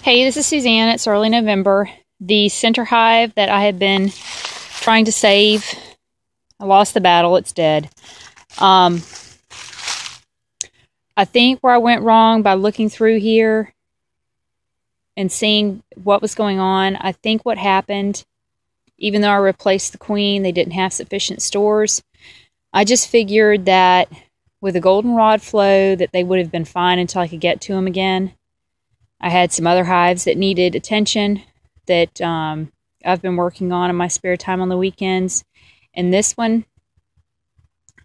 Hey, this is Suzanne. It's early November. The center hive that I have been trying to save, I lost the battle. It's dead. I think where I went wrong by looking through here and seeing what was going on, I think what happened, even though I replaced the queen, they didn't have sufficient stores. I just figured that with a goldenrod flow that they would have been fine until I could get to them again. I had some other hives that needed attention that I've been working on in my spare time on the weekends. And this one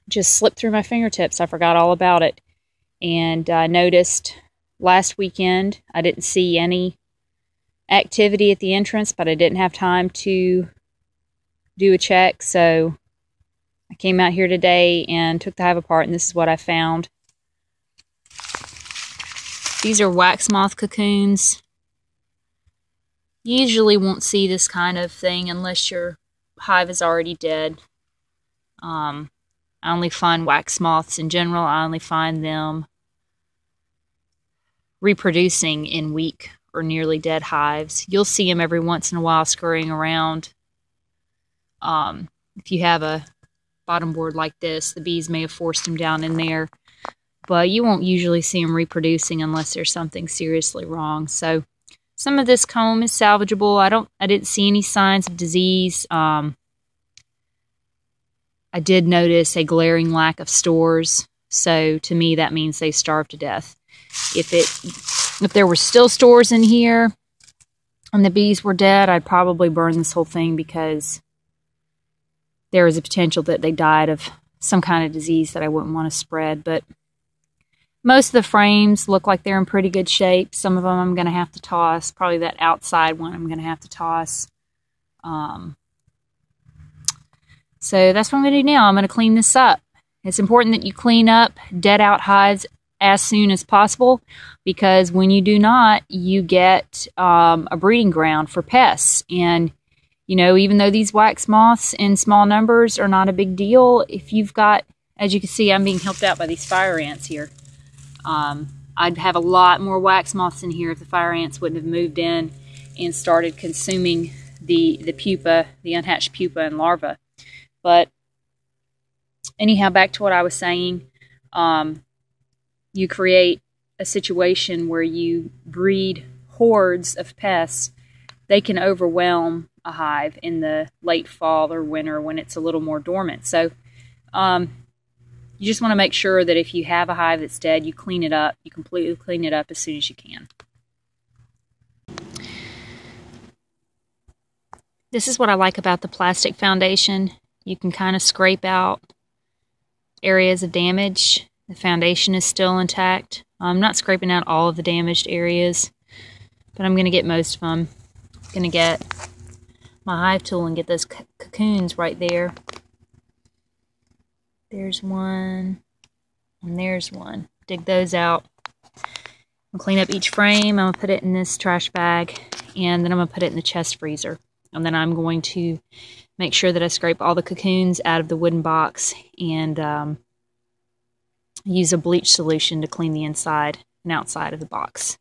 just slipped through my fingertips. I forgot all about it. And I noticed last weekend I didn't see any activity at the entrance, but I didn't have time to do a check. So I came out here today and took the hive apart, and this is what I found. These are wax moth cocoons. You usually won't see this kind of thing unless your hive is already dead. I only find wax moths in general. I only find them reproducing in weak or nearly dead hives. You'll see them every once in a while scurrying around. If you have a bottom board like this, the bees may have forced them down in there. But you won't usually see them reproducing unless there's something seriously wrong. So some of this comb is salvageable. I didn't see any signs of disease. I did notice a glaring lack of stores. So to me, that means they starved to death. If there were still stores in here and the bees were dead, I'd probably burn this whole thing because there is a potential that they died of some kind of disease that I wouldn't want to spread. But most of the frames look like they're in pretty good shape. Some of them I'm going to have to toss. Probably that outside one I'm going to have to toss. So that's what I'm going to do now. I'm going to clean this up. It's important that you clean up dead out hives as soon as possible, because when you do not, you get a breeding ground for pests. And you know, even though these wax moths in small numbers are not a big deal, if you've got, as you can see, I'm being helped out by these fire ants here. I'd have a lot more wax moths in here if the fire ants wouldn't have moved in and started consuming the pupa, the unhatched pupa and larvae. But anyhow, back to what I was saying, you create a situation where you breed hordes of pests. They can overwhelm a hive in the late fall or winter when it's a little more dormant. So you just want to make sure that if you have a hive that's dead, you clean it up. You completely clean it up as soon as you can. This is what I like about the plastic foundation. You can kind of scrape out areas of damage. The foundation is still intact. I'm not scraping out all of the damaged areas, but I'm going to get most of them. I'm going to get my hive tool and get those cocoons right there. There's one, and there's one. Dig those out. I'll clean up each frame. I'm going to put it in this trash bag, and then I'm going to put it in the chest freezer. And then I'm going to make sure that I scrape all the cocoons out of the wooden box and use a bleach solution to clean the inside and outside of the box.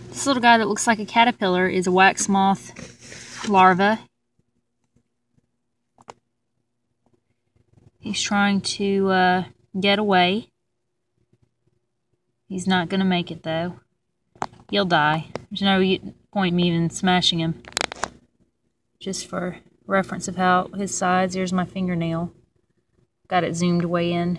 This little guy that looks like a caterpillar is a wax moth larva. He's trying to get away. He's not going to make it, though. He'll die. There's no point in me even smashing him. Just for reference of how his size, here's my fingernail. Got it zoomed way in.